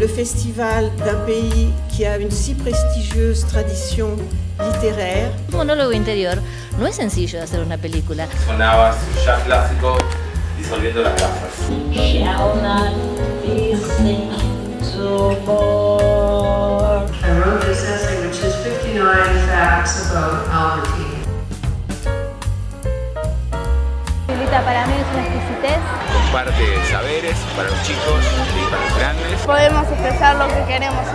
le festival d'un pays qui a une si prestigiosa tradición literaria. Un monólogo interior no es sencillo de hacer una película. Sonaba ya clásico disolviendo las gafas. I wrote this essay, which is 59 facts about Albertine. Para mí es una exquisitez. Comparte saberes para los chicos y para los grandes. Podemos expresar lo que queremos.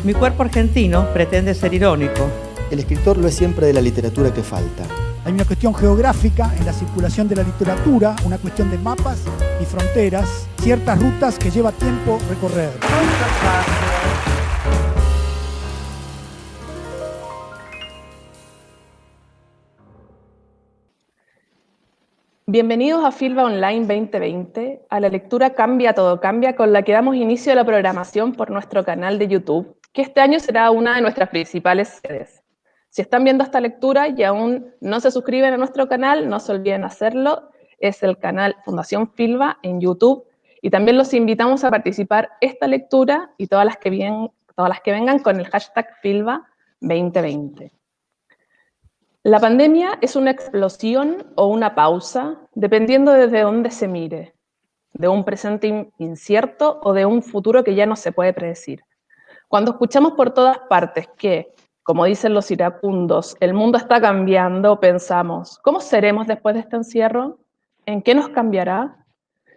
Mi cuerpo argentino pretende ser irónico. El escritor lo es siempre de la literatura que falta. Hay una cuestión geográfica en la circulación de la literatura, una cuestión de mapas y fronteras, ciertas rutas que lleva tiempo recorrer. Bienvenidos a Filba Online 2020, a la lectura Cambia Todo Cambia, con la que damos inicio a la programación por nuestro canal de YouTube, que este año será una de nuestras principales sedes. Si están viendo esta lectura y aún no se suscriben a nuestro canal, no se olviden hacerlo. Es el canal Fundación Filba en YouTube, y también los invitamos a participar esta lectura y todas las que vengan con el hashtag Filba 2020. La pandemia es una explosión o una pausa, dependiendo desde dónde se mire, de un presente incierto o de un futuro que ya no se puede predecir. Cuando escuchamos por todas partes que, como dicen los iracundos, el mundo está cambiando, pensamos, ¿cómo seremos después de este encierro? ¿En qué nos cambiará?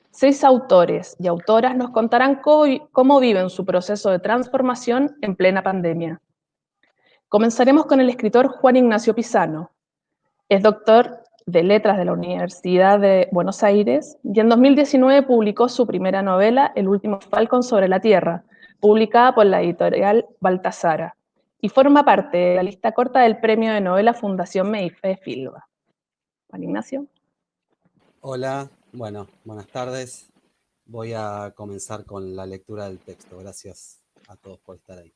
6 autores y autoras nos contarán cómo viven su proceso de transformación en plena pandemia. Comenzaremos con el escritor Juan Ignacio Pisano. Es doctor de Letras de la Universidad de Buenos Aires y en 2019 publicó su primera novela, El último falcón sobre la tierra, publicada por la editorial Baltasara, y forma parte de la lista corta del premio de novela Fundación Medife Filba. Juan Ignacio. Hola, buenas tardes. Voy a comenzar con la lectura del texto. Gracias a todos por estar ahí.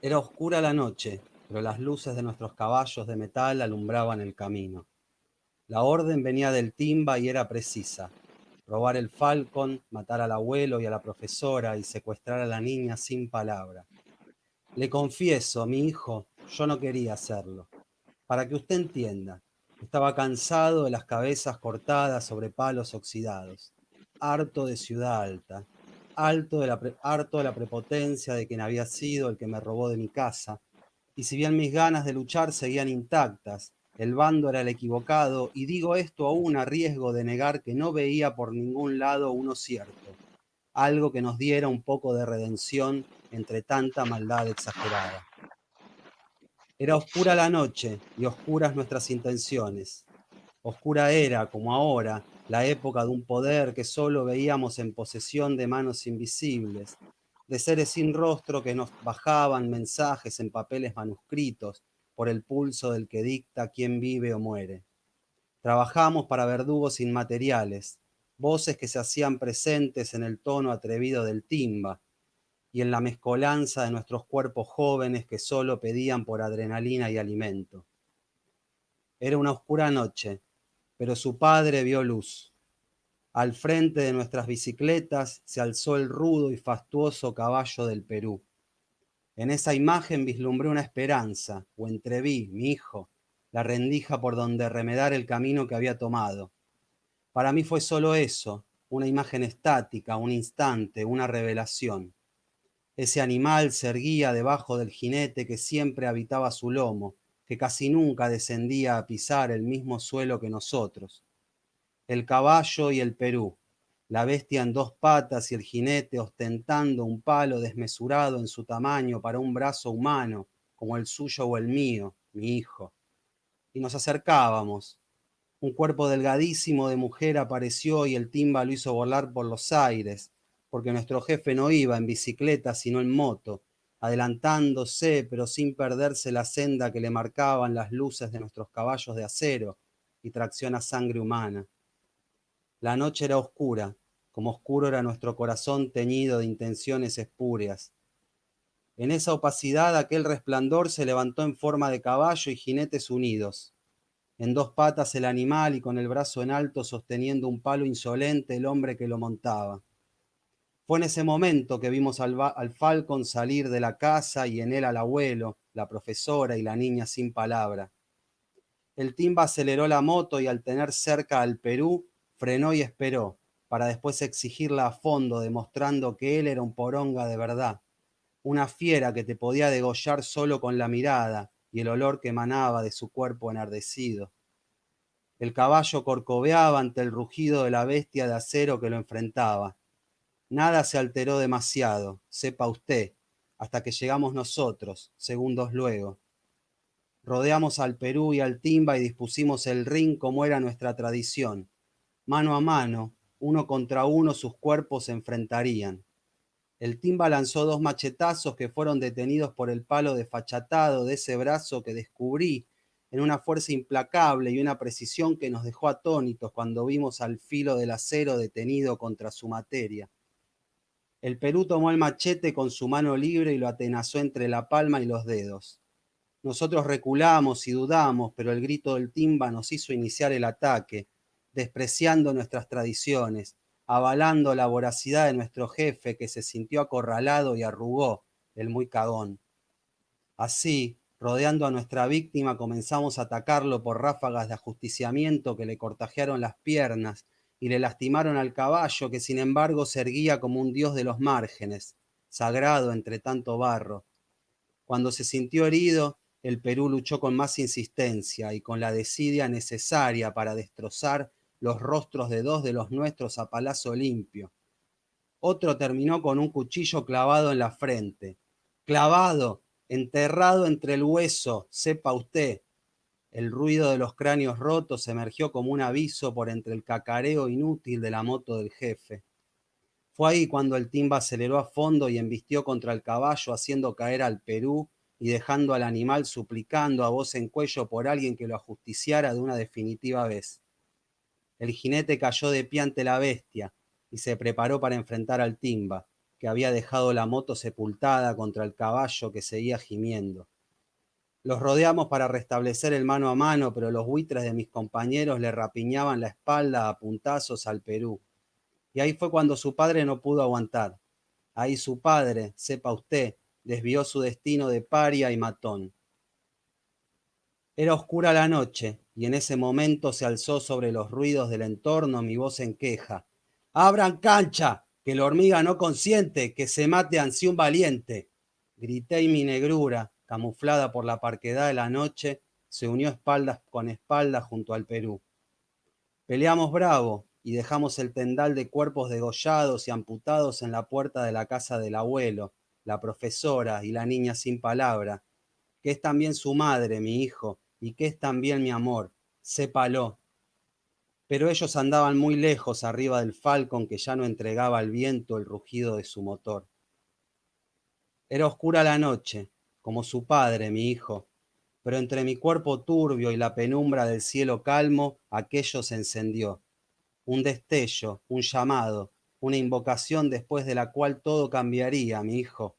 Era oscura la noche, pero las luces de nuestros caballos de metal alumbraban el camino. La orden venía del timba y era precisa: robar el falcón, matar al abuelo y a la profesora y secuestrar a la niña sin palabra. Le confieso, mi hijo, yo no quería hacerlo. Para que usted entienda, estaba cansado de las cabezas cortadas sobre palos oxidados, harto de Ciudad Alta, harto de la prepotencia de quien había sido el que me robó de mi casa, y si bien mis ganas de luchar seguían intactas, el bando era el equivocado, y digo esto aún a riesgo de negar que no veía por ningún lado uno cierto, algo que nos diera un poco de redención entre tanta maldad exagerada. Era oscura la noche y oscuras nuestras intenciones. Oscura era, como ahora, la época de un poder que solo veíamos en posesión de manos invisibles, de seres sin rostro que nos bajaban mensajes en papeles manuscritos por el pulso del que dicta quién vive o muere. Trabajamos para verdugos inmateriales, voces que se hacían presentes en el tono atrevido del timba y en la mezcolanza de nuestros cuerpos jóvenes que solo pedían por adrenalina y alimento. Era una oscura noche, pero su padre vio luz. Al frente de nuestras bicicletas se alzó el rudo y fastuoso caballo del Perú. En esa imagen vislumbré una esperanza, o entreví, mi hijo, la rendija por donde remedar el camino que había tomado. Para mí fue solo eso, una imagen estática, un instante, una revelación. Ese animal se erguía debajo del jinete que siempre habitaba su lomo, que casi nunca descendía a pisar el mismo suelo que nosotros. El caballo y el Perú, la bestia en 2 patas y el jinete ostentando un palo desmesurado en su tamaño para un brazo humano, como el suyo o el mío, mi hijo. Y nos acercábamos. Un cuerpo delgadísimo de mujer apareció y el timba lo hizo volar por los aires, porque nuestro jefe no iba en bicicleta sino en moto, adelantándose pero sin perderse la senda que le marcaban las luces de nuestros caballos de acero y tracción a sangre humana. La noche era oscura, como oscuro era nuestro corazón teñido de intenciones espurias. En esa opacidad aquel resplandor se levantó en forma de caballo y jinetes unidos. En dos patas el animal y con el brazo en alto sosteniendo un palo insolente el hombre que lo montaba. Fue en ese momento que vimos al Falcon salir de la casa y en él al abuelo, la profesora y la niña sin palabra. El Timba aceleró la moto y al tener cerca al Perú, frenó y esperó, para después exigirla a fondo, demostrando que él era un poronga de verdad, una fiera que te podía degollar solo con la mirada y el olor que emanaba de su cuerpo enardecido. El caballo corcoveaba ante el rugido de la bestia de acero que lo enfrentaba. Nada se alteró demasiado, sepa usted, hasta que llegamos nosotros, segundos luego. Rodeamos al Perú y al Timba y dispusimos el ring como era nuestra tradición. Mano a mano, uno contra uno, sus cuerpos se enfrentarían. El Timba lanzó 2 machetazos que fueron detenidos por el palo desfachatado de ese brazo que descubrí en una fuerza implacable y una precisión que nos dejó atónitos cuando vimos al filo del acero detenido contra su materia. El Perú tomó el machete con su mano libre y lo atenazó entre la palma y los dedos. Nosotros reculamos y dudamos, pero el grito del Timba nos hizo iniciar el ataque, despreciando nuestras tradiciones, avalando la voracidad de nuestro jefe que se sintió acorralado y arrugó, el muy cagón. Así, rodeando a nuestra víctima, comenzamos a atacarlo por ráfagas de ajusticiamiento que le cortajearon las piernas y le lastimaron al caballo que sin embargo se erguía como un dios de los márgenes, sagrado entre tanto barro. Cuando se sintió herido, el Perú luchó con más insistencia y con la desidia necesaria para destrozar los rostros de 2 de los nuestros a palazo limpio. Otro terminó con un cuchillo clavado en la frente. Clavado, enterrado entre el hueso, sepa usted. El ruido de los cráneos rotos emergió como un aviso por entre el cacareo inútil de la moto del jefe. Fue ahí cuando el Timba aceleró a fondo y embistió contra el caballo, haciendo caer al Perú y dejando al animal suplicando a voz en cuello por alguien que lo ajusticiara de una definitiva vez. El jinete cayó de pie ante la bestia y se preparó para enfrentar al Timba, que había dejado la moto sepultada contra el caballo que seguía gimiendo. Los rodeamos para restablecer el mano a mano, pero los buitres de mis compañeros le rapiñaban la espalda a puntazos al Perú. Y ahí fue cuando su padre no pudo aguantar. Ahí su padre, sepa usted, desvió su destino de paria y matón. Era oscura la noche, y en ese momento se alzó sobre los ruidos del entorno mi voz en queja. ¡Abran cancha! ¡Que la hormiga no consiente! ¡Que se mate ansí un valiente! Grité y mi negrura, camuflada por la parquedad de la noche, se unió espaldas con espaldas junto al Perú. Peleamos bravo y dejamos el tendal de cuerpos degollados y amputados en la puerta de la casa del abuelo, la profesora y la niña sin palabra, que es también su madre, mi hijo, y que es también mi amor, sépalo. Pero ellos andaban muy lejos arriba del Falcon que ya no entregaba al viento el rugido de su motor. Era oscura la noche, como su padre, mi hijo, pero entre mi cuerpo turbio y la penumbra del cielo calmo, aquello se encendió. Un destello, un llamado, una invocación después de la cual todo cambiaría, mi hijo.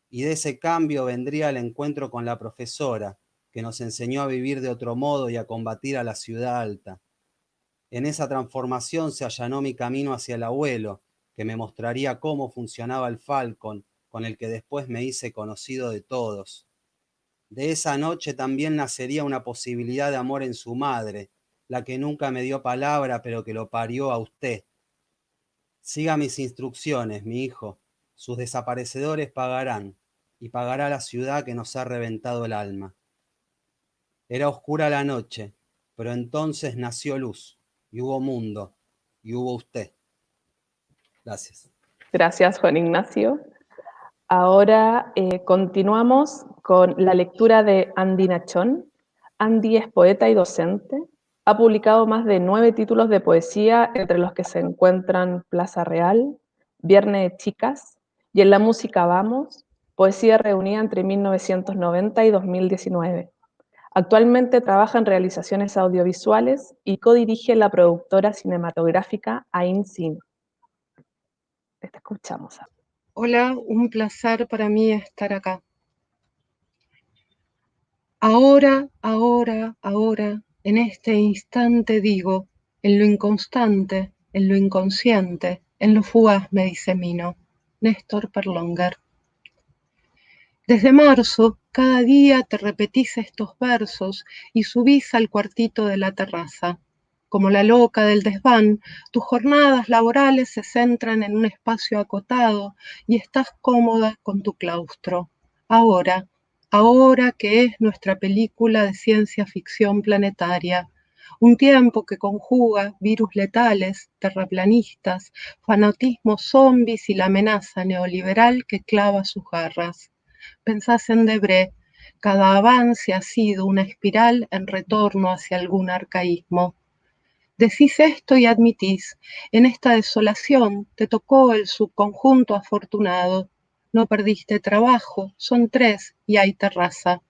Y de ese cambio vendría el encuentro con la profesora, que nos enseñó a vivir de otro modo y a combatir a la ciudad alta. En esa transformación se allanó mi camino hacia el abuelo, que me mostraría cómo funcionaba el Falcon, con el que después me hice conocido de todos. De esa noche también nacería una posibilidad de amor en su madre, la que nunca me dio palabra, pero que lo parió a usted. Siga mis instrucciones, mi hijo. Sus desaparecedores pagarán, y pagará la ciudad que nos ha reventado el alma. Era oscura la noche, pero entonces nació luz, y hubo mundo, y hubo usted. Gracias. Gracias, Juan Ignacio. Ahora continuamos con la lectura de Andy Nachón. Andy es poeta y docente. Ha publicado más de 9 títulos de poesía, entre los que se encuentran Plaza Real, Viernes de Chicas y En la música vamos, poesía reunida entre 1990 y 2019. Actualmente trabaja en realizaciones audiovisuales y codirige la productora cinematográfica Ain Cine. Te escuchamos. Hola, un placer para mí estar acá. Ahora, En este instante digo, en lo inconstante, en lo inconsciente, en lo fugaz me disemino. Néstor Perlonger. Desde marzo, cada día te repetís estos versos y subís al cuartito de la terraza. Como la loca del desván, tus jornadas laborales se centran en un espacio acotado y estás cómoda con tu claustro. Ahora que es nuestra película de ciencia ficción planetaria, un tiempo que conjuga virus letales, terraplanistas, fanatismos zombies y la amenaza neoliberal que clava sus garras. Pensás en Debré, cada avance ha sido una espiral en retorno hacia algún arcaísmo. Decís esto y admitís, en esta desolación te tocó el subconjunto afortunado. No perdiste trabajo, son 3 y hay terraza.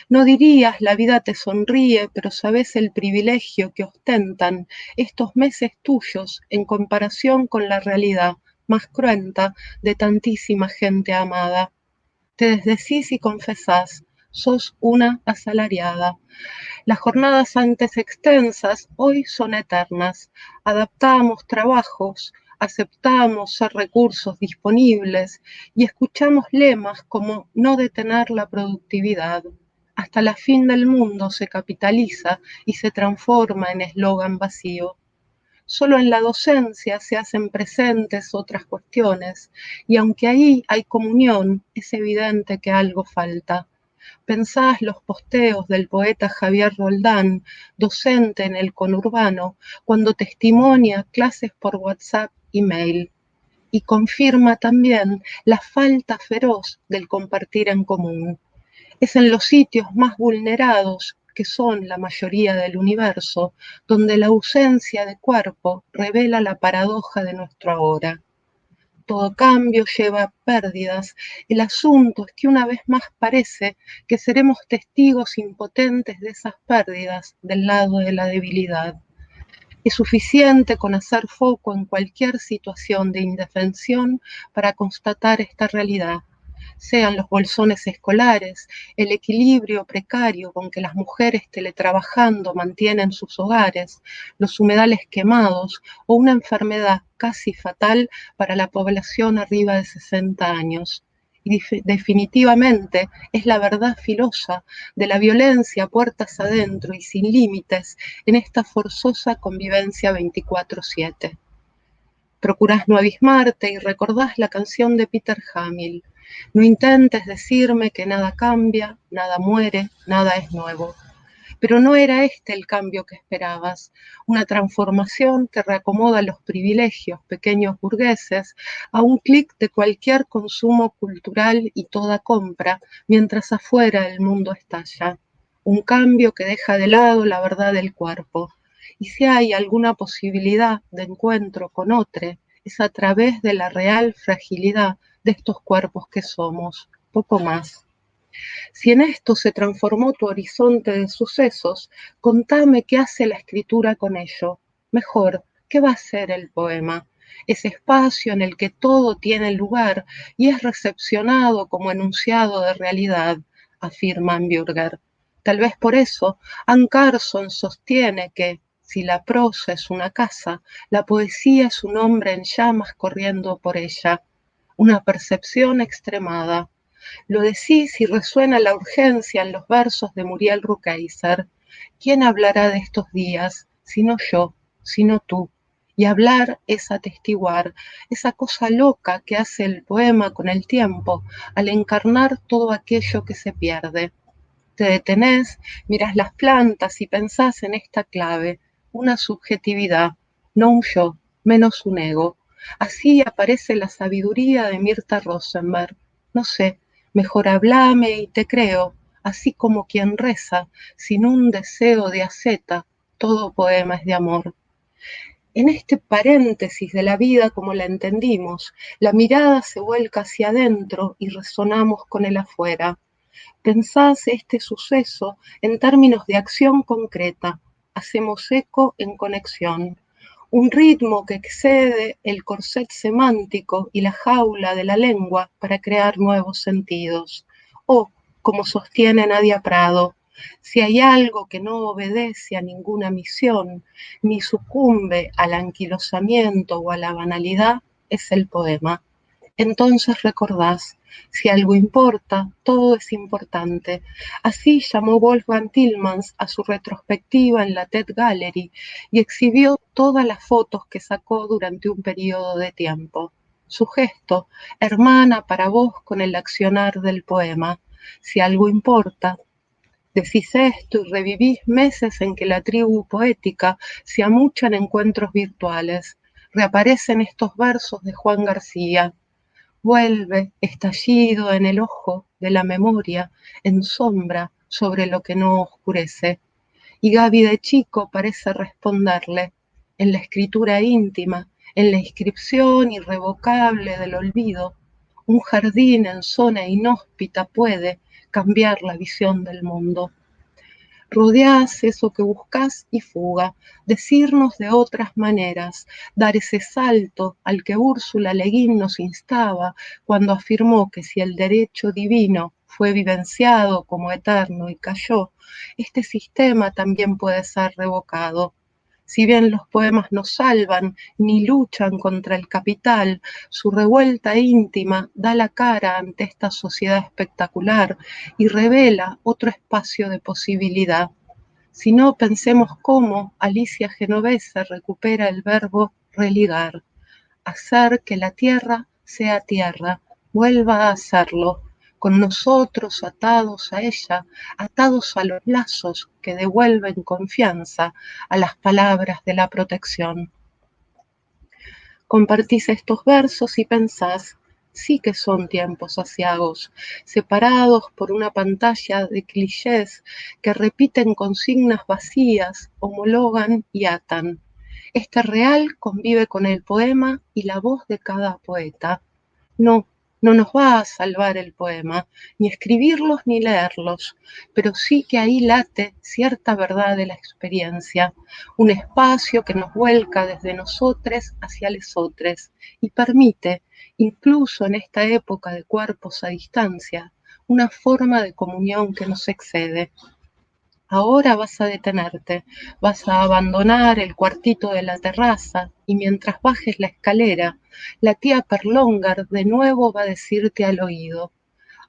No dirías la vida te sonríe, pero sabés el privilegio que ostentan estos meses tuyos en comparación con la realidad más cruenta de tantísima gente amada. Te desdecís y confesás, sos una asalariada. Las jornadas antes extensas hoy son eternas. Adaptamos trabajos, aceptamos ser recursos disponibles y escuchamos lemas como no detener la productividad. Hasta la fin del mundo se capitaliza y se transforma en eslogan vacío. Solo en la docencia se hacen presentes otras cuestiones y aunque ahí hay comunión, es evidente que algo falta. Pensás los posteos del poeta Javier Roldán, docente en el conurbano, cuando testimonia clases por WhatsApp y mail. Y confirma también la falta feroz del compartir en común. Es en los sitios más vulnerados, que son la mayoría del universo, donde la ausencia de cuerpo revela la paradoja de nuestro ahora. Todo cambio lleva pérdidas. El asunto es que una vez más parece que seremos testigos impotentes de esas pérdidas del lado de la debilidad. Es suficiente con hacer foco en cualquier situación de indefensión para constatar esta realidad. Sean los bolsones escolares, el equilibrio precario con que las mujeres teletrabajando mantienen sus hogares, los humedales quemados o una enfermedad casi fatal para la población arriba de 60 años. Y definitivamente es la verdad filosa de la violencia puertas adentro y sin límites en esta forzosa convivencia 24/7. Procurás no abismarte y recordás la canción de Peter Hamill. No intentes decirme que nada cambia, nada muere, nada es nuevo. Pero no era este el cambio que esperabas, una transformación que reacomoda los privilegios pequeños burgueses a un clic de cualquier consumo cultural y toda compra, mientras afuera el mundo estalla. Un cambio que deja de lado la verdad del cuerpo. Y si hay alguna posibilidad de encuentro con otro, es a través de la real fragilidad de estos cuerpos que somos, poco más. Si en esto se transformó tu horizonte de sucesos, contame qué hace la escritura con ello. Mejor, ¿qué va a ser el poema? Ese espacio en el que todo tiene lugar y es recepcionado como enunciado de realidad, afirma Hamburger. Tal vez por eso Anne Carson sostiene que, si la prosa es una casa, la poesía es un hombre en llamas corriendo por ella. Una percepción extremada. Lo decís y resuena la urgencia en los versos de Muriel Rukeyser. ¿Quién hablará de estos días? Sino yo, sino tú. Y hablar es atestiguar, esa cosa loca que hace el poema con el tiempo, al encarnar todo aquello que se pierde. Te detenés, mirás las plantas y pensás en esta clave, una subjetividad, no un yo, menos un ego. Así aparece la sabiduría de Mirta Rosenberg. No sé, mejor háblame y te creo, así como quien reza, sin un deseo de asceta, todo poema es de amor. En este paréntesis de la vida como la entendimos, la mirada se vuelca hacia adentro y resonamos con el afuera. Pensás este suceso en términos de acción concreta, hacemos eco en conexión. Un ritmo que excede el corset semántico y la jaula de la lengua para crear nuevos sentidos. O, como sostiene Nadia Prado, Si hay algo que no obedece a ninguna misión, ni sucumbe al anquilosamiento o a la banalidad, es el poema. Entonces recordás, si algo importa, todo es importante. Así llamó Wolfgang Tillmans a su retrospectiva en la Ted Gallery y exhibió todas las fotos que sacó durante un periodo de tiempo. Su gesto hermana para vos con el accionar del poema. Si algo importa, decís esto y revivís meses en que la tribu poética se amucha en encuentros virtuales. Reaparecen estos versos de Juan García. Vuelve, estallido en el ojo de la memoria, en sombra sobre lo que no oscurece. Y Gaby de chico parece responderle, en la escritura íntima, en la inscripción irrevocable del olvido, un jardín en zona inhóspita puede cambiar la visión del mundo. Rodeás eso que buscás y fuga, decirnos de otras maneras, dar ese salto al que Úrsula Le Guin nos instaba cuando afirmó que si el derecho divino fue vivenciado como eterno y cayó, este sistema también puede ser revocado. Si bien los poemas no salvan ni luchan contra el capital, su revuelta íntima da la cara ante esta sociedad espectacular y revela otro espacio de posibilidad. Si no, pensemos cómo Alicia Genovese recupera el verbo religar, hacer que la tierra sea tierra, vuelva a hacerlo, con nosotros atados a ella, atados a los lazos que devuelven confianza a las palabras de la protección. Compartís estos versos y pensás, sí que son tiempos aciagos, separados por una pantalla de clichés que repiten consignas vacías, homologan y atan. Este real convive con el poema y la voz de cada poeta. No nos va a salvar el poema, ni escribirlos ni leerlos, pero sí que ahí late cierta verdad de la experiencia, un espacio que nos vuelca desde nosotros hacia lesotres y permite, incluso en esta época de cuerpos a distancia, una forma de comunión que nos excede. Ahora vas a detenerte, vas a abandonar el cuartito de la terraza y mientras bajes la escalera, la tía Perlongar de nuevo va a decirte al oído,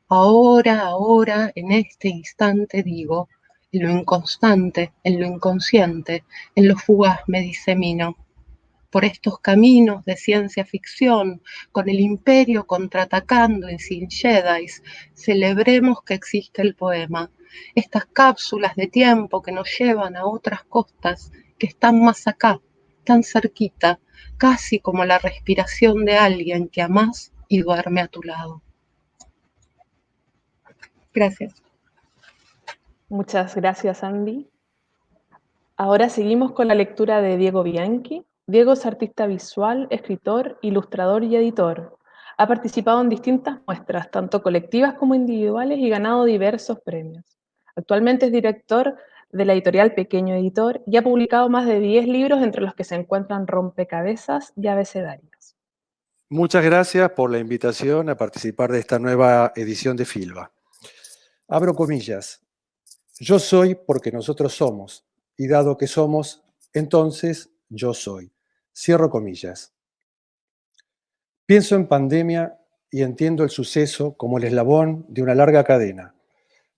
ahora, en este instante digo, en lo inconstante, en lo inconsciente, en lo fugaz me disemino. Por estos caminos de ciencia ficción, con el imperio contraatacando y sin jedis, celebremos que existe el poema. Estas cápsulas de tiempo que nos llevan a otras costas que están más acá, tan cerquita, casi como la respiración de alguien que amás y duerme a tu lado. Gracias. Muchas gracias, Andy. Ahora seguimos con la lectura de Diego Bianchi. Diego es artista visual, escritor, ilustrador y editor. Ha participado en distintas muestras, tanto colectivas como individuales, y ganado diversos premios. Actualmente es director de la editorial Pequeño Editor y ha publicado más de 10 libros, entre los que se encuentran Rompecabezas y Abecedarios. Muchas gracias por la invitación a participar de esta nueva edición de Filba. Abro comillas. Yo soy porque nosotros somos, y dado que somos, entonces yo soy. Cierro comillas. Pienso en pandemia y entiendo el suceso como el eslabón de una larga cadena.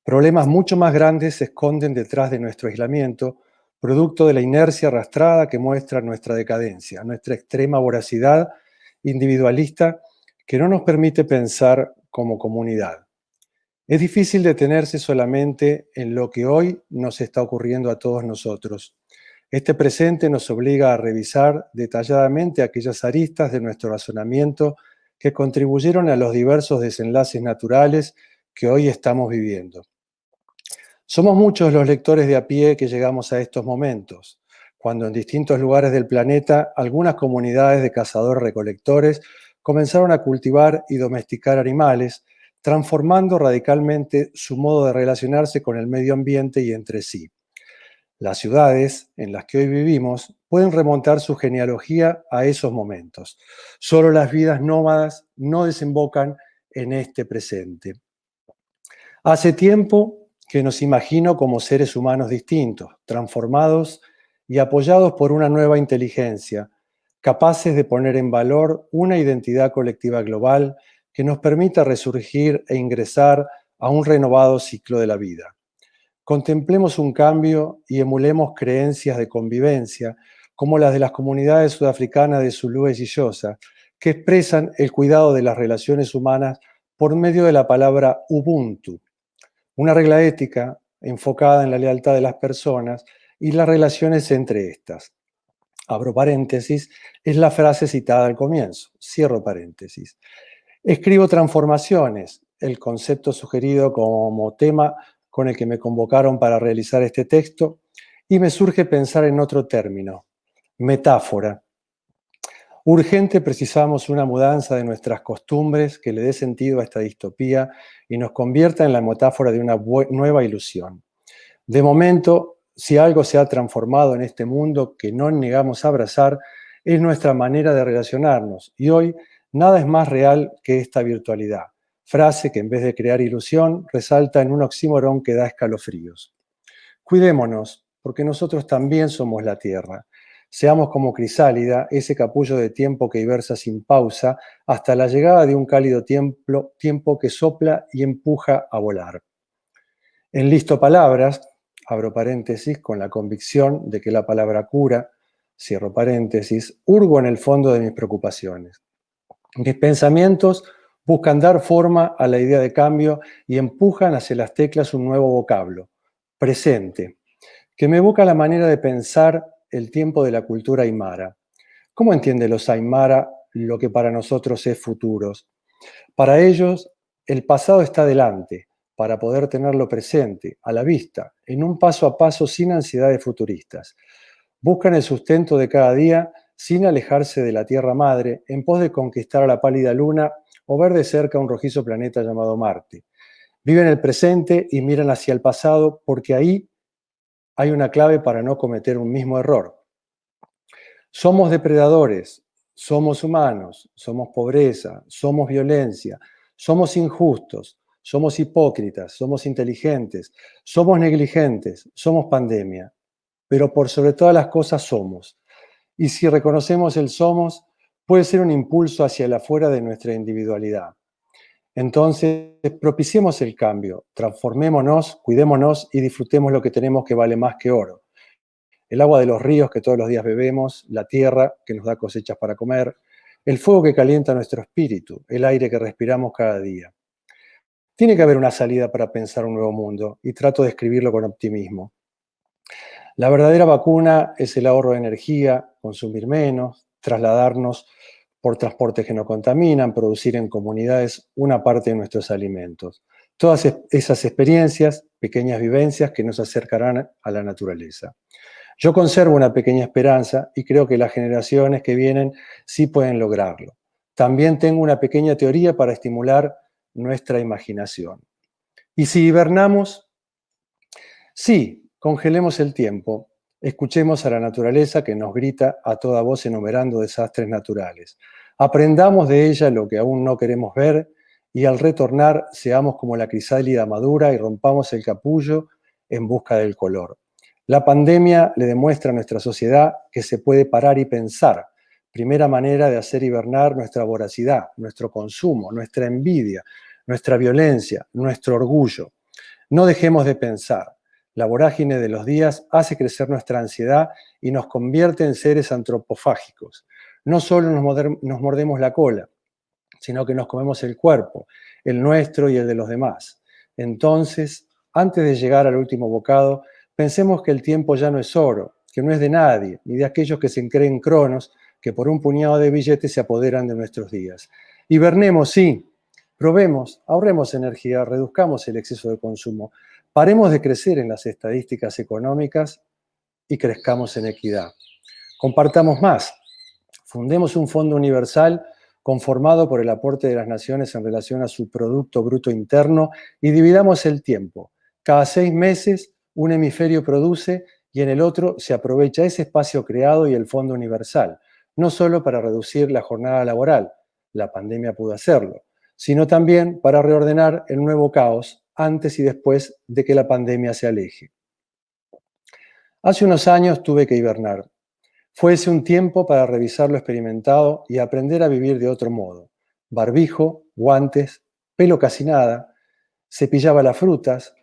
Problemas mucho más grandes se esconden detrás de nuestro aislamiento, producto de la inercia arrastrada que muestra nuestra decadencia, nuestra extrema voracidad individualista que no nos permite pensar como comunidad. Es difícil detenerse solamente en lo que hoy nos está ocurriendo a todos nosotros. Este presente nos obliga a revisar detalladamente aquellas aristas de nuestro razonamiento que contribuyeron a los diversos desenlaces naturales que hoy estamos viviendo. Somos muchos los lectores de a pie que llegamos a estos momentos, cuando en distintos lugares del planeta algunas comunidades de cazadores-recolectores comenzaron a cultivar y domesticar animales, transformando radicalmente su modo de relacionarse con el medio ambiente y entre sí. Las ciudades en las que hoy vivimos pueden remontar su genealogía a esos momentos. Solo las vidas nómadas no desembocan en este presente. Hace tiempo que nos imagino como seres humanos distintos, transformados y apoyados por una nueva inteligencia, capaces de poner en valor una identidad colectiva global que nos permita resurgir e ingresar a un renovado ciclo de la vida. Contemplemos un cambio y emulemos creencias de convivencia, como las de las comunidades sudafricanas de Zulu y Xhosa, que expresan el cuidado de las relaciones humanas por medio de la palabra Ubuntu, una regla ética enfocada en la lealtad de las personas y las relaciones entre estas. Abro paréntesis, es la frase citada al comienzo, cierro paréntesis. Escribo transformaciones, el concepto sugerido como tema con el que me convocaron para realizar este texto, y me surge pensar en otro término, metáfora. Urgente precisamos una mudanza de nuestras costumbres que le dé sentido a esta distopía y nos convierta en la metáfora de una nueva ilusión. De momento, si algo se ha transformado en este mundo que no negamos a abrazar, es nuestra manera de relacionarnos, y hoy nada es más real que esta virtualidad, frase que en vez de crear ilusión resalta en un oxímoron que da escalofríos. Cuidémonos, porque nosotros también somos la Tierra. Seamos como Crisálida, ese capullo de tiempo que versa sin pausa hasta la llegada de un cálido tiempo que sopla y empuja a volar. Enlisto palabras, abro paréntesis, con la convicción de que la palabra cura, cierro paréntesis, hurgo en el fondo de mis preocupaciones. Mis pensamientos buscan dar forma a la idea de cambio y empujan hacia las teclas un nuevo vocablo, presente, que me evoca la manera de pensar el tiempo de la cultura aymara. ¿Cómo entienden los aymara lo que para nosotros es futuros? Para ellos, el pasado está delante, para poder tenerlo presente, a la vista, en un paso a paso sin ansiedades futuristas. Buscan el sustento de cada día sin alejarse de la Tierra Madre, en pos de conquistar a la pálida luna o ver de cerca un rojizo planeta llamado Marte. Viven el presente y miran hacia el pasado porque ahí hay una clave para no cometer un mismo error. Somos depredadores, somos humanos, somos pobreza, somos violencia, somos injustos, somos hipócritas, somos inteligentes, somos negligentes, somos pandemia. Pero por sobre todas las cosas somos. Y si reconocemos el somos, puede ser un impulso hacia el afuera de nuestra individualidad. Entonces, propiciemos el cambio, transformémonos, cuidémonos y disfrutemos lo que tenemos que vale más que oro. El agua de los ríos que todos los días bebemos, la tierra que nos da cosechas para comer, el fuego que calienta nuestro espíritu, el aire que respiramos cada día. Tiene que haber una salida para pensar un nuevo mundo y trato de escribirlo con optimismo. La verdadera vacuna es el ahorro de energía, consumir menos, trasladarnos por transportes que no contaminan, producir en comunidades una parte de nuestros alimentos. Todas esas experiencias, pequeñas vivencias que nos acercarán a la naturaleza. Yo conservo una pequeña esperanza y creo que las generaciones que vienen sí pueden lograrlo. También tengo una pequeña teoría para estimular nuestra imaginación. ¿Y si hibernamos? Sí, congelemos el tiempo. Escuchemos a la naturaleza que nos grita a toda voz enumerando desastres naturales. Aprendamos de ella lo que aún no queremos ver y al retornar seamos como la crisálida madura y rompamos el capullo en busca del color. La pandemia le demuestra a nuestra sociedad que se puede parar y pensar. Primera manera de hacer hibernar nuestra voracidad, nuestro consumo, nuestra envidia, nuestra violencia, nuestro orgullo. No dejemos de pensar. La vorágine de los días hace crecer nuestra ansiedad y nos convierte en seres antropofágicos. No solo nos mordemos la cola, sino que nos comemos el cuerpo, el nuestro y el de los demás. Entonces, antes de llegar al último bocado, pensemos que el tiempo ya no es oro, que no es de nadie, ni de aquellos que se creen cronos, que por un puñado de billetes se apoderan de nuestros días. Hibernemos, sí, probemos, ahorremos energía, reduzcamos el exceso de consumo, paremos de crecer en las estadísticas económicas y crezcamos en equidad. Compartamos más, fundemos un fondo universal conformado por el aporte de las naciones en relación a su Producto Bruto Interno y dividamos el tiempo. Cada 6 meses un hemisferio produce y en el otro se aprovecha ese espacio creado y el fondo universal, no solo para reducir la jornada laboral, la pandemia pudo hacerlo, sino también para reordenar el nuevo caos antes y después de que la pandemia se aleje. Hace unos años tuve que hibernar. Fue ese un tiempo para revisar lo experimentado y aprender a vivir de otro modo. Barbijo, guantes, pelo casi nada, cepillaba las frutas,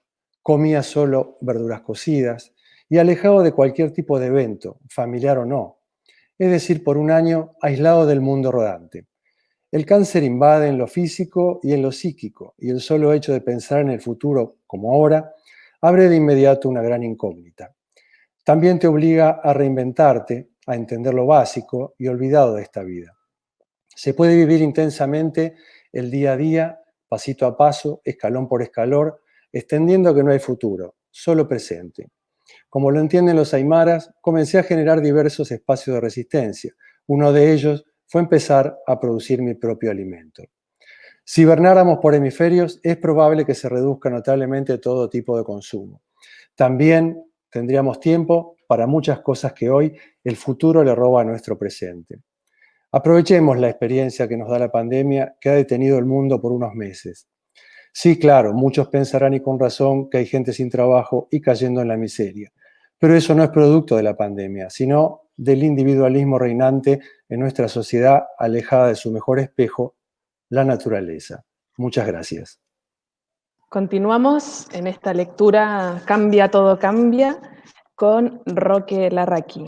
comía solo verduras cocidas y alejado de cualquier tipo de evento, familiar o no. Es decir, por un año aislado del mundo rodante. El cáncer invade en lo físico y en lo psíquico, y el solo hecho de pensar en el futuro, como ahora, abre de inmediato una gran incógnita. También te obliga a reinventarte, a entender lo básico y olvidado de esta vida. Se puede vivir intensamente el día a día, pasito a paso, escalón por escalón, extendiendo que no hay futuro, solo presente. Como lo entienden los aymaras, comencé a generar diversos espacios de resistencia. Uno de ellos fue empezar a producir mi propio alimento. Si hibernáramos por hemisferios, es probable que se reduzca notablemente todo tipo de consumo. También tendríamos tiempo para muchas cosas que hoy el futuro le roba a nuestro presente. Aprovechemos la experiencia que nos da la pandemia, que ha detenido el mundo por unos meses. Sí, claro, muchos pensarán y con razón que hay gente sin trabajo y cayendo en la miseria. Pero eso no es producto de la pandemia, sino del individualismo reinante en nuestra sociedad alejada de su mejor espejo, la naturaleza. Muchas gracias. Continuamos en esta lectura Cambia, todo cambia, con Roque Larraqui.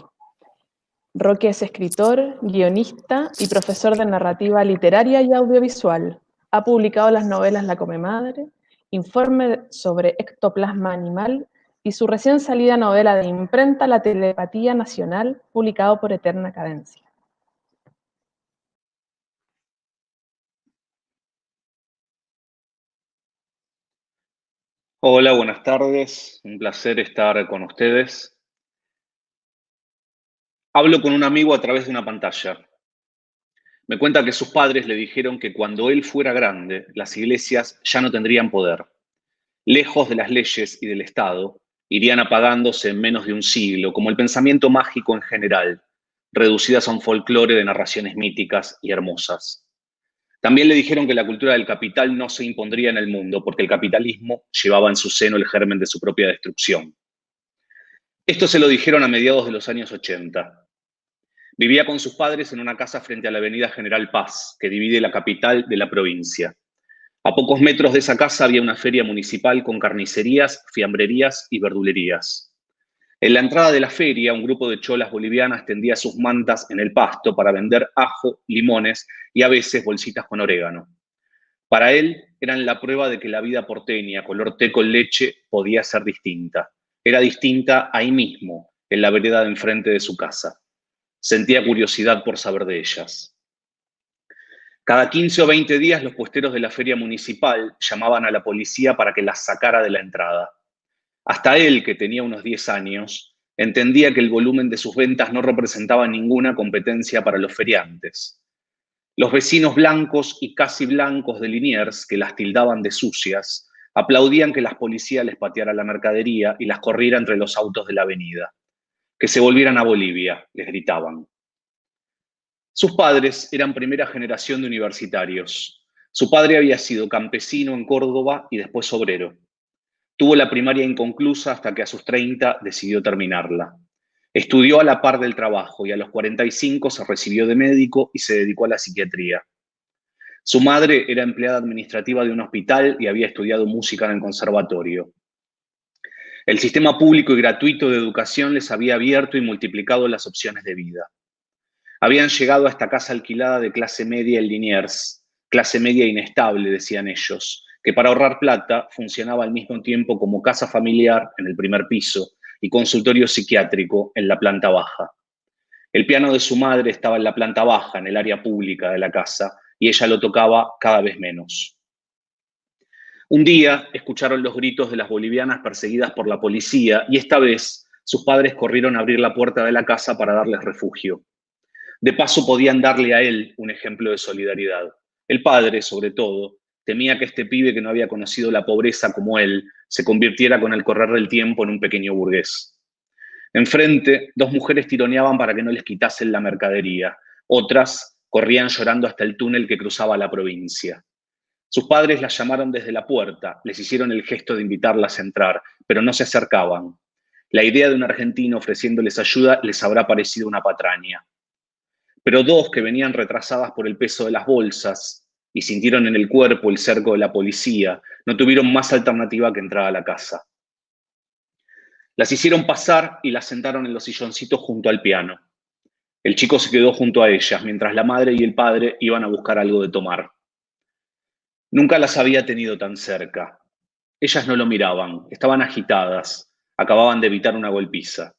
Roque es escritor, guionista y profesor de narrativa literaria y audiovisual. Ha publicado las novelas La Comemadre, Informe sobre ectoplasma animal y su recién salida novela de imprenta La Telepatía Nacional, publicado por Eterna Cadencia. Hola, buenas tardes. Un placer estar con ustedes. Hablo con un amigo a través de una pantalla. Me cuenta que sus padres le dijeron que cuando él fuera grande, las iglesias ya no tendrían poder. Lejos de las leyes y del Estado, irían apagándose en menos de un siglo, como el pensamiento mágico en general, reducidas a un folclore de narraciones míticas y hermosas. También le dijeron que la cultura del capital no se impondría en el mundo, porque el capitalismo llevaba en su seno el germen de su propia destrucción. Esto se lo dijeron a mediados de los años 80. Vivía con sus padres en una casa frente a la avenida General Paz, que divide la capital de la provincia. A pocos metros de esa casa había una feria municipal con carnicerías, fiambrerías y verdulerías. En la entrada de la feria, un grupo de cholas bolivianas tendía sus mantas en el pasto para vender ajo, limones y a veces bolsitas con orégano. Para él, eran la prueba de que la vida porteña, color té con leche, podía ser distinta. Era distinta ahí mismo, en la vereda de enfrente de su casa. Sentía curiosidad por saber de ellas. Cada 15 o 20 días los puesteros de la feria municipal llamaban a la policía para que las sacara de la entrada. Hasta él, que tenía unos 10 años, entendía que el volumen de sus ventas no representaba ninguna competencia para los feriantes. Los vecinos blancos y casi blancos de Liniers, que las tildaban de sucias, aplaudían que las policías les patearan la mercadería y las corriera entre los autos de la avenida. Que se volvieran a Bolivia, les gritaban. Sus padres eran primera generación de universitarios. Su padre había sido campesino en Córdoba y después obrero. Tuvo la primaria inconclusa hasta que a sus 30 decidió terminarla. Estudió a la par del trabajo y a los 45 se recibió de médico y se dedicó a la psiquiatría. Su madre era empleada administrativa de un hospital y había estudiado música en el conservatorio. El sistema público y gratuito de educación les había abierto y multiplicado las opciones de vida. Habían llegado a esta casa alquilada de clase media en Liniers, clase media inestable, decían ellos, que para ahorrar plata funcionaba al mismo tiempo como casa familiar en el primer piso y consultorio psiquiátrico en la planta baja. El piano de su madre estaba en la planta baja, en el área pública de la casa, y ella lo tocaba cada vez menos. Un día escucharon los gritos de las bolivianas perseguidas por la policía y esta vez sus padres corrieron a abrir la puerta de la casa para darles refugio. De paso podían darle a él un ejemplo de solidaridad. El padre, sobre todo, temía que este pibe que no había conocido la pobreza como él se convirtiera con el correr del tiempo en un pequeño burgués. Enfrente, 2 mujeres tironeaban para que no les quitasen la mercadería. Otras corrían llorando hasta el túnel que cruzaba la provincia. Sus padres las llamaron desde la puerta, les hicieron el gesto de invitarlas a entrar, pero no se acercaban. La idea de un argentino ofreciéndoles ayuda les habrá parecido una patraña. Pero dos que venían retrasadas por el peso de las bolsas y sintieron en el cuerpo el cerco de la policía, no tuvieron más alternativa que entrar a la casa. Las hicieron pasar y las sentaron en los silloncitos junto al piano. El chico se quedó junto a ellas, mientras la madre y el padre iban a buscar algo de tomar. Nunca las había tenido tan cerca. Ellas no lo miraban, estaban agitadas, acababan de evitar una golpiza.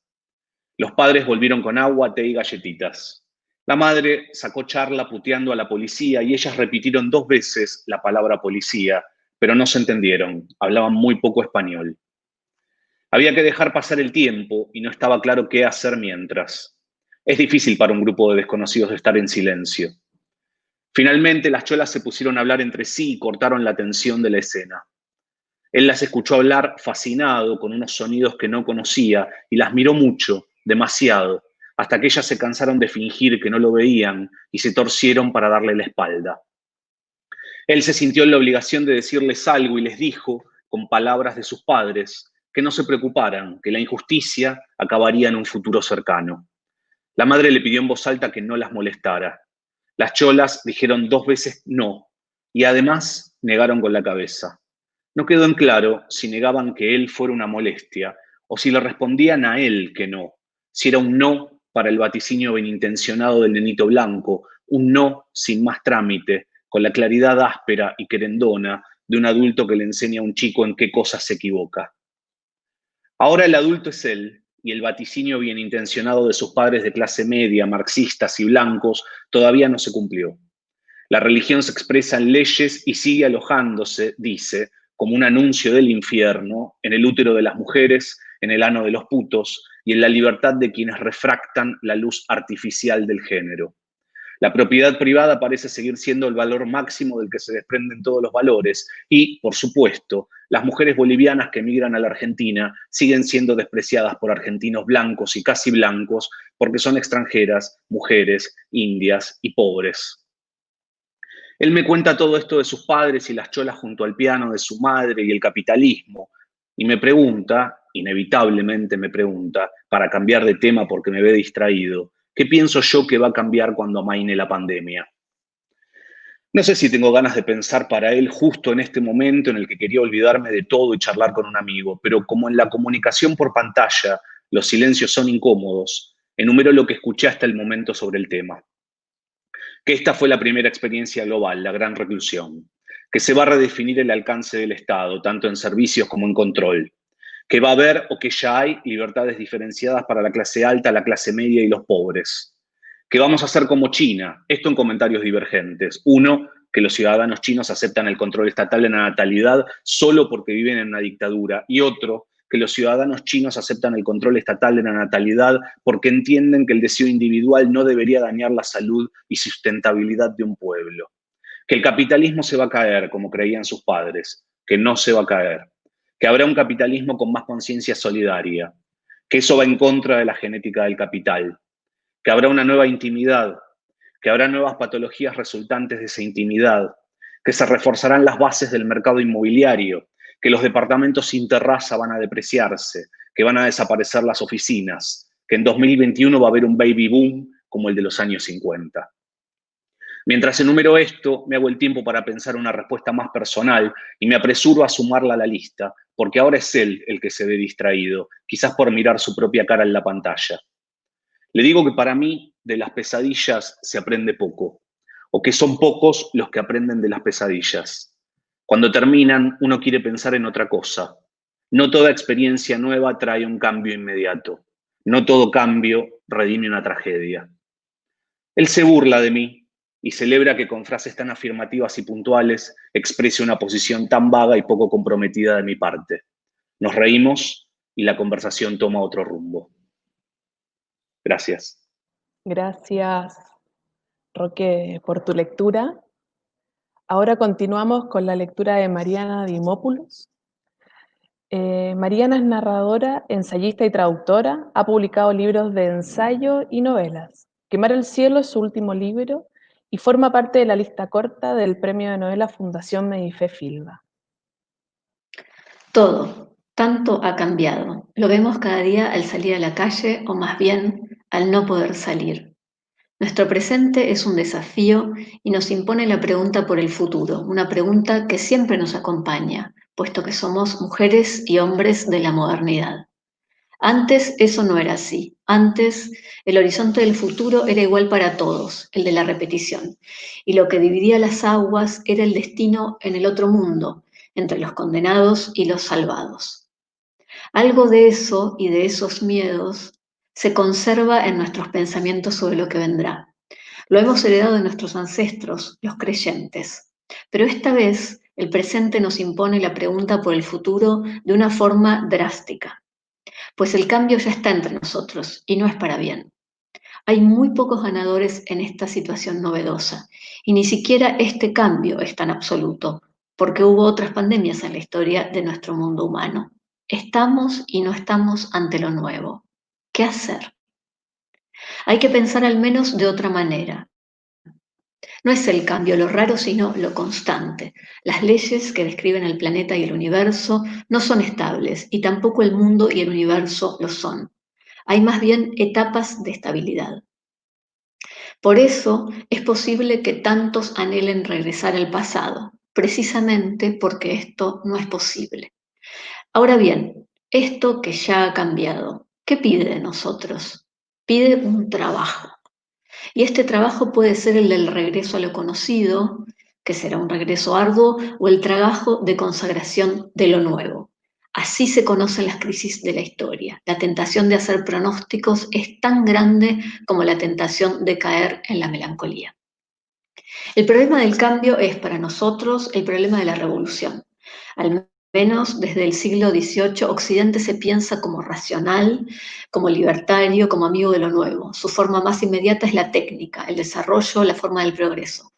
Los padres volvieron con agua, té y galletitas. La madre sacó charla puteando a la policía y ellas repitieron 2 veces la palabra policía, pero no se entendieron, hablaban muy poco español. Había que dejar pasar el tiempo y no estaba claro qué hacer mientras. Es difícil para un grupo de desconocidos estar en silencio. Finalmente las cholas se pusieron a hablar entre sí y cortaron la tensión de la escena. Él las escuchó hablar fascinado con unos sonidos que no conocía y las miró mucho, demasiado, hasta que ellas se cansaron de fingir que no lo veían y se torcieron para darle la espalda. Él se sintió en la obligación de decirles algo y les dijo, con palabras de sus padres, que no se preocuparan, que la injusticia acabaría en un futuro cercano. La madre le pidió en voz alta que no las molestara. Las cholas dijeron 2 veces no y además negaron con la cabeza. No quedó en claro si negaban que él fuera una molestia o si le respondían a él que no, si era un no para el vaticinio benintencionado del nenito blanco, un no sin más trámite, con la claridad áspera y querendona de un adulto que le enseña a un chico en qué cosas se equivoca. Ahora el adulto es él, y el vaticinio bienintencionado de sus padres de clase media, marxistas y blancos, todavía no se cumplió. La religión se expresa en leyes y sigue alojándose, dice, como un anuncio del infierno, en el útero de las mujeres, en el ano de los putos y en la libertad de quienes refractan la luz artificial del género. La propiedad privada parece seguir siendo el valor máximo del que se desprenden todos los valores y, por supuesto, las mujeres bolivianas que emigran a la Argentina siguen siendo despreciadas por argentinos blancos y casi blancos porque son extranjeras, mujeres, indias y pobres. Él me cuenta todo esto de sus padres y las cholas junto al piano de su madre y el capitalismo y me pregunta, inevitablemente me pregunta, para cambiar de tema porque me ve distraído, ¿qué pienso yo que va a cambiar cuando amaine la pandemia? No sé si tengo ganas de pensar para él justo en este momento en el que quería olvidarme de todo y charlar con un amigo, pero como en la comunicación por pantalla los silencios son incómodos, enumero lo que escuché hasta el momento sobre el tema. Que esta fue la primera experiencia global, la gran reclusión, que se va a redefinir el alcance del Estado, tanto en servicios como en control, que va a haber o que ya hay libertades diferenciadas para la clase alta, la clase media y los pobres, que vamos a hacer como China, esto en comentarios divergentes. Uno, que los ciudadanos chinos aceptan el control estatal de la natalidad solo porque viven en una dictadura, y otro, que los ciudadanos chinos aceptan el control estatal de la natalidad porque entienden que el deseo individual no debería dañar la salud y sustentabilidad de un pueblo. Que el capitalismo se va a caer, como creían sus padres, que no se va a caer. Que habrá un capitalismo con más conciencia solidaria, que eso va en contra de la genética del capital, que habrá una nueva intimidad, que habrá nuevas patologías resultantes de esa intimidad, que se reforzarán las bases del mercado inmobiliario, que los departamentos sin terraza van a depreciarse, que van a desaparecer las oficinas, que en 2021 va a haber un baby boom como el de los años 50. Mientras enumero esto, me hago el tiempo para pensar una respuesta más personal y me apresuro a sumarla a la lista, porque ahora es él el que se ve distraído, quizás por mirar su propia cara en la pantalla. Le digo que para mí de las pesadillas se aprende poco, o que son pocos los que aprenden de las pesadillas. Cuando terminan, uno quiere pensar en otra cosa. No toda experiencia nueva trae un cambio inmediato. No todo cambio redime una tragedia. Él se burla de mí y celebra que con frases tan afirmativas y puntuales exprese una posición tan vaga y poco comprometida de mi parte. Nos reímos y la conversación toma otro rumbo. Gracias. Gracias, Roque, por tu lectura. Ahora continuamos con la lectura de Mariana Dimopoulos. Mariana es narradora, ensayista y traductora. Ha publicado libros de ensayo y novelas. Quemar el cielo es su último libro y forma parte de la lista corta del premio de novela Fundación Medife Filba. Todo, tanto ha cambiado. Lo vemos cada día al salir a la calle, o más bien al no poder salir. Nuestro presente es un desafío y nos impone la pregunta por el futuro, una pregunta que siempre nos acompaña, puesto que somos mujeres y hombres de la modernidad. Antes eso no era así. Antes el horizonte del futuro era igual para todos, el de la repetición, y lo que dividía las aguas era el destino en el otro mundo, entre los condenados y los salvados. Algo de eso y de esos miedos se conserva en nuestros pensamientos sobre lo que vendrá. Lo hemos heredado de nuestros ancestros, los creyentes. Pero esta vez el presente nos impone la pregunta por el futuro de una forma drástica. Pues el cambio ya está entre nosotros y no es para bien. Hay muy pocos ganadores en esta situación novedosa y ni siquiera este cambio es tan absoluto, porque hubo otras pandemias en la historia de nuestro mundo humano. Estamos y no estamos ante lo nuevo. ¿Qué hacer? Hay que pensar al menos de otra manera. No es el cambio lo raro, sino lo constante. Las leyes que describen el planeta y el universo no son estables, y tampoco el mundo y el universo lo son. Hay más bien etapas de estabilidad. Por eso es posible que tantos anhelen regresar al pasado, precisamente porque esto no es posible. Ahora bien, esto que ya ha cambiado, ¿qué pide de nosotros? Pide un trabajo. Y este trabajo puede ser el del regreso a lo conocido, que será un regreso arduo, o el trabajo de consagración de lo nuevo. Así se conocen las crisis de la historia. La tentación de hacer pronósticos es tan grande como la tentación de caer en la melancolía. El problema del cambio es para nosotros el problema de la revolución. Al menos desde el siglo XVIII, Occidente se piensa como racional, como libertario, como amigo de lo nuevo. Su forma más inmediata es la técnica, el desarrollo, la forma del progreso.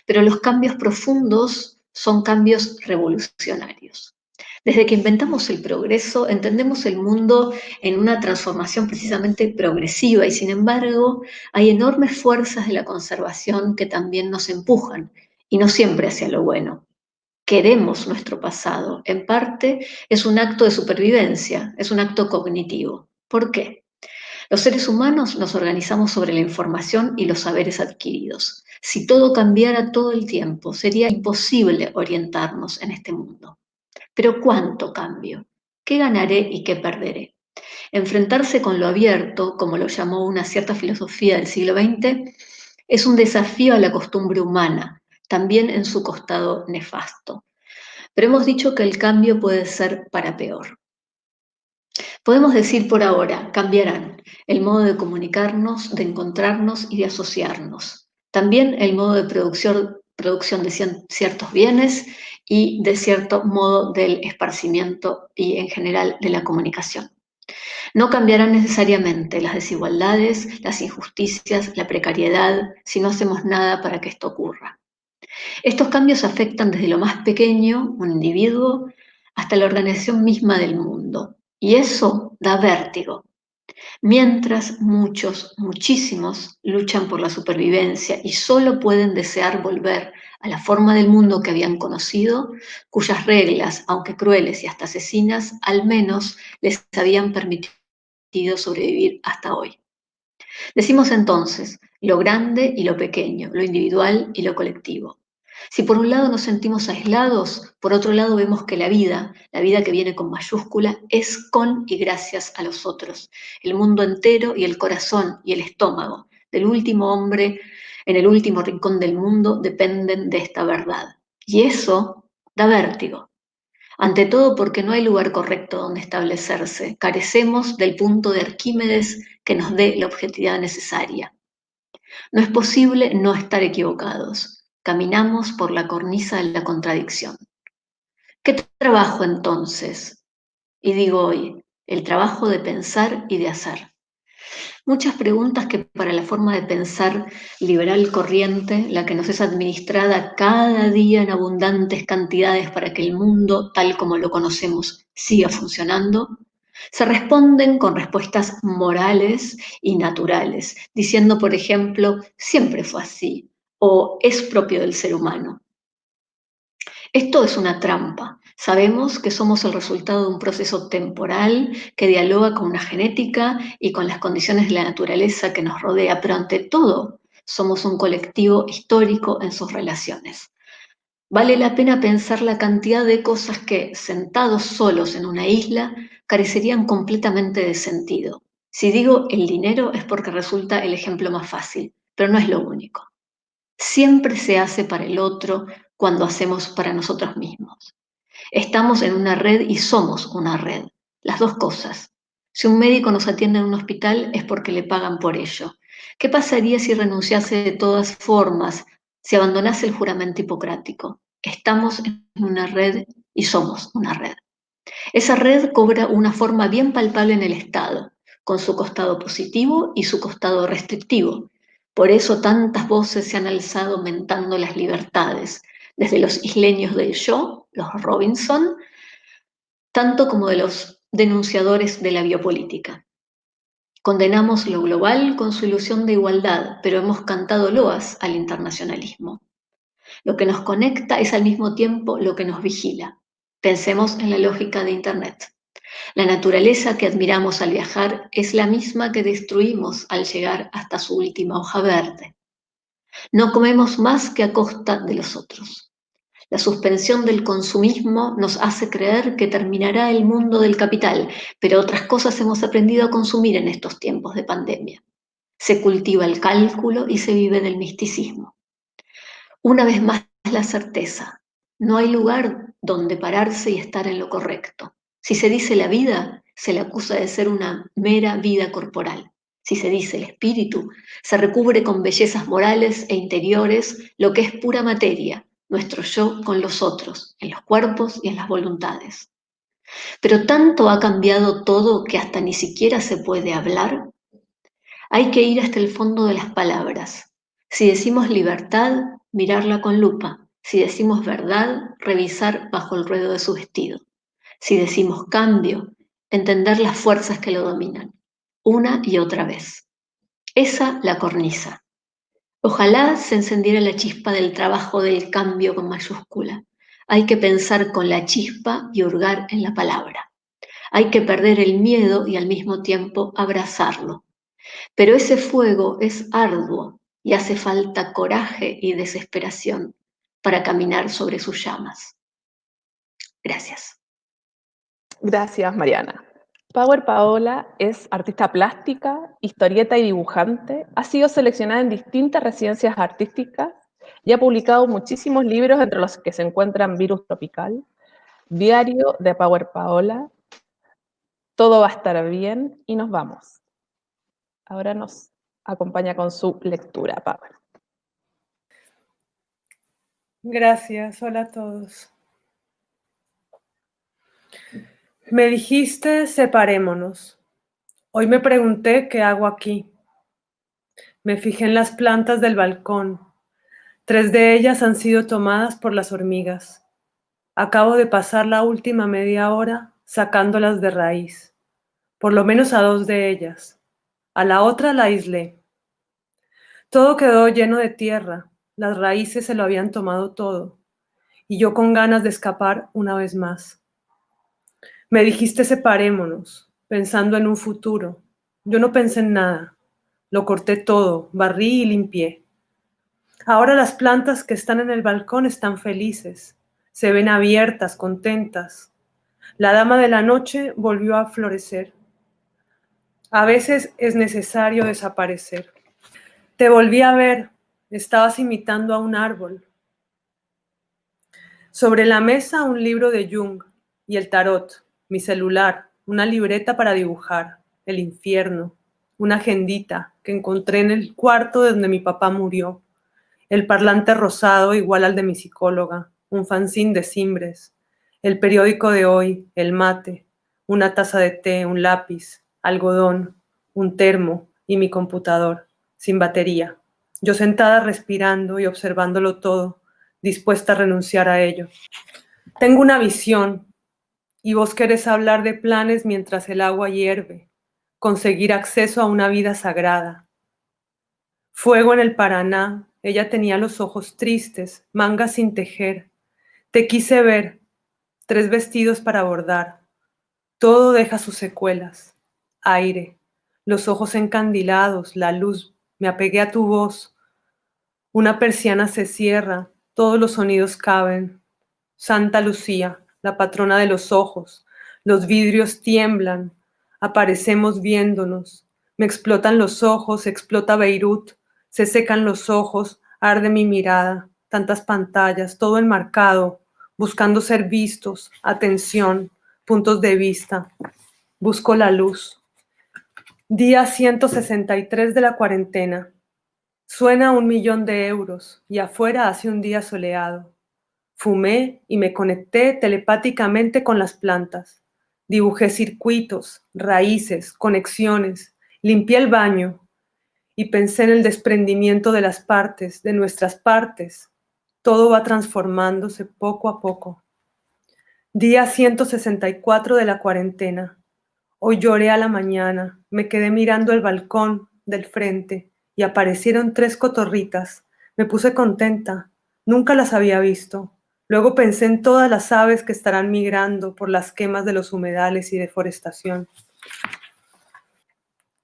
Pero los cambios profundos son cambios revolucionarios. Desde que inventamos el progreso, entendemos el mundo en una transformación precisamente progresiva y, sin embargo, hay enormes fuerzas de la conservación que también nos empujan, y no siempre hacia lo bueno. Queremos nuestro pasado. En parte es un acto de supervivencia, es un acto cognitivo. ¿Por qué? Los seres humanos nos organizamos sobre la información y los saberes adquiridos. Si todo cambiara todo el tiempo, sería imposible orientarnos en este mundo. Pero ¿cuánto cambio? ¿Qué ganaré y qué perderé? Enfrentarse con lo abierto, como lo llamó una cierta filosofía del siglo XX, es un desafío a la costumbre humana, también en su costado nefasto. Pero hemos dicho que el cambio puede ser para peor. Podemos decir por ahora, cambiarán el modo de comunicarnos, de encontrarnos y de asociarnos. También el modo de producción de ciertos bienes y de cierto modo del esparcimiento y en general de la comunicación. No cambiarán necesariamente las desigualdades, las injusticias, la precariedad, si no hacemos nada para que esto ocurra. Estos cambios afectan desde lo más pequeño, un individuo, hasta la organización misma del mundo. Y eso da vértigo. Mientras muchos, muchísimos, luchan por la supervivencia y solo pueden desear volver a la forma del mundo que habían conocido, cuyas reglas, aunque crueles y hasta asesinas, al menos les habían permitido sobrevivir hasta hoy. Decimos entonces lo grande y lo pequeño, lo individual y lo colectivo. Si por un lado nos sentimos aislados, por otro lado vemos que la vida que viene con mayúscula, es con y gracias a los otros. El mundo entero y el corazón y el estómago del último hombre en el último rincón del mundo dependen de esta verdad. Y eso da vértigo. Ante todo porque no hay lugar correcto donde establecerse. Carecemos del punto de Arquímedes que nos dé la objetividad necesaria. No es posible no estar equivocados. Caminamos por la cornisa de la contradicción. ¿Qué trabajo entonces? Y digo hoy, el trabajo de pensar y de hacer. Muchas preguntas que para la forma de pensar liberal corriente, la que nos es administrada cada día en abundantes cantidades para que el mundo, tal como lo conocemos, siga funcionando, se responden con respuestas morales y naturales, diciendo, por ejemplo, siempre fue así, o es propio del ser humano. Esto es una trampa. Sabemos que somos el resultado de un proceso temporal que dialoga con una genética y con las condiciones de la naturaleza que nos rodea, pero ante todo somos un colectivo histórico en sus relaciones. Vale la pena pensar la cantidad de cosas que, sentados solos en una isla, carecerían completamente de sentido. Si digo el dinero es porque resulta el ejemplo más fácil, pero no es lo único. Siempre se hace para el otro cuando hacemos para nosotros mismos. Estamos en una red y somos una red, las dos cosas. Si un médico nos atiende en un hospital es porque le pagan por ello. ¿Qué pasaría si renunciase de todas formas, si abandonase el juramento hipocrático? Estamos en una red y somos una red. Esa red cobra una forma bien palpable en el Estado, con su costado positivo y su costado restrictivo. Por eso tantas voces se han alzado mentando las libertades, desde los isleños del yo, los Robinson, tanto como de los denunciadores de la biopolítica. Condenamos lo global con su ilusión de igualdad, pero hemos cantado loas al internacionalismo. Lo que nos conecta es al mismo tiempo lo que nos vigila. Pensemos en la lógica de Internet. La naturaleza que admiramos al viajar es la misma que destruimos al llegar hasta su última hoja verde. No comemos más que a costa de los otros. La suspensión del consumismo nos hace creer que terminará el mundo del capital, pero otras cosas hemos aprendido a consumir en estos tiempos de pandemia. Se cultiva el cálculo y se vive del misticismo. Una vez más la certeza. No hay lugar donde pararse y estar en lo correcto. Si se dice la vida, se le acusa de ser una mera vida corporal. Si se dice el espíritu, se recubre con bellezas morales e interiores lo que es pura materia, nuestro yo con los otros, en los cuerpos y en las voluntades. Pero tanto ha cambiado todo que hasta ni siquiera se puede hablar. Hay que ir hasta el fondo de las palabras. Si decimos libertad, mirarla con lupa. Si decimos verdad, revisar bajo el ruedo de su vestido. Si decimos cambio, entender las fuerzas que lo dominan, una y otra vez. Esa la cornisa. Ojalá se encendiera la chispa del trabajo del cambio con mayúscula. Hay que pensar con la chispa y hurgar en la palabra. Hay que perder el miedo y al mismo tiempo abrazarlo. Pero ese fuego es arduo y hace falta coraje y desesperación para caminar sobre sus llamas. Gracias. Gracias, Mariana. Power Paola es artista plástica, historieta y dibujante. Ha sido seleccionada en distintas residencias artísticas y ha publicado muchísimos libros, entre los que se encuentran Virus Tropical, Diario de Power Paola, Todo va a estar bien y Nos vamos. Ahora nos acompaña con su lectura, Power. Gracias, hola a todos. Me dijiste separémonos. Hoy me pregunté qué hago aquí. Me fijé en las plantas del balcón. 3 de ellas han sido tomadas por las hormigas. Acabo de pasar la última media hora sacándolas de raíz. Por lo menos a 2 de ellas. A la otra la aislé. Todo quedó lleno de tierra. Las raíces se lo habían tomado todo. Y yo con ganas de escapar una vez más. Me dijiste separémonos, pensando en un futuro. Yo no pensé en nada. Lo corté todo, barrí y limpié. Ahora las plantas que están en el balcón están felices. Se ven abiertas, contentas. La dama de la noche volvió a florecer. A veces es necesario desaparecer. Te volví a ver. Estabas imitando a un árbol. Sobre la mesa un libro de Jung y el tarot. Mi celular, una libreta para dibujar, el infierno, una agendita que encontré en el cuarto donde mi papá murió, el parlante rosado igual al de mi psicóloga, un fanzín de cimbres, el periódico de hoy, el mate, una taza de té, un lápiz, algodón, un termo y mi computador, sin batería. Yo sentada respirando y observándolo todo, dispuesta a renunciar a ello. Tengo una visión. Y vos querés hablar de planes mientras el agua hierve, conseguir acceso a una vida sagrada. Fuego en el Paraná, Ella tenía los ojos tristes, mangas sin tejer. Te quise ver, 3 vestidos para bordar. Todo deja sus secuelas. Aire, los ojos encandilados, la luz. Me apegué a tu voz. Una persiana se cierra, todos los sonidos caben. Santa Lucía, la patrona de los ojos. Los vidrios tiemblan. Aparecemos viéndonos. Me explotan los ojos, explota Beirut. Se secan los ojos, arde mi mirada. Tantas pantallas, todo enmarcado, buscando ser vistos, atención, puntos de vista. Busco la luz. Día 163 de la cuarentena. Suena 1.000.000 de euros y afuera hace un día soleado. Fumé y me conecté telepáticamente con las plantas. Dibujé circuitos, raíces, conexiones. Limpié el baño y pensé en el desprendimiento de las partes, de nuestras partes. Todo va transformándose poco a poco. Día 164 de la cuarentena. Hoy lloré a la mañana, me quedé mirando el balcón del frente y aparecieron 3 cotorritas. Me puse contenta, nunca las había visto. Luego pensé en todas las aves que estarán migrando por las quemas de los humedales y deforestación.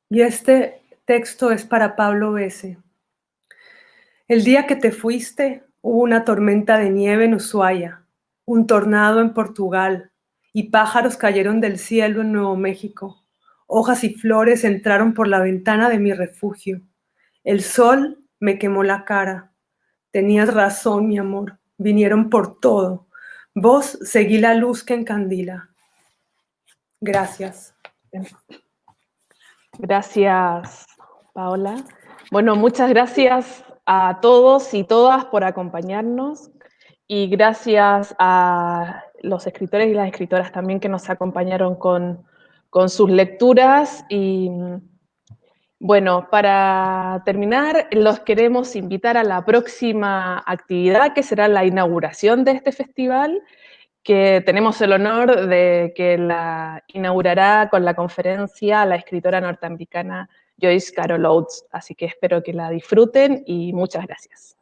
Y este texto es para Pablo Besse. El día que te fuiste, hubo una tormenta de nieve en Ushuaia, un tornado en Portugal, y pájaros cayeron del cielo en Nuevo México. Hojas y flores entraron por la ventana de mi refugio. El sol me quemó la cara. Tenías razón, mi amor. Vinieron por todo. Vos seguí la luz que encandila. Gracias. Gracias, Paola. Bueno, muchas gracias a todos y todas por acompañarnos y gracias a los escritores y las escritoras también que nos acompañaron con sus lecturas. Y bueno, para terminar, los queremos invitar a la próxima actividad, que será la inauguración de este festival, que tenemos el honor de que la inaugurará con la conferencia la escritora norteamericana Joyce Carol Oates. Así que espero que la disfruten y muchas gracias.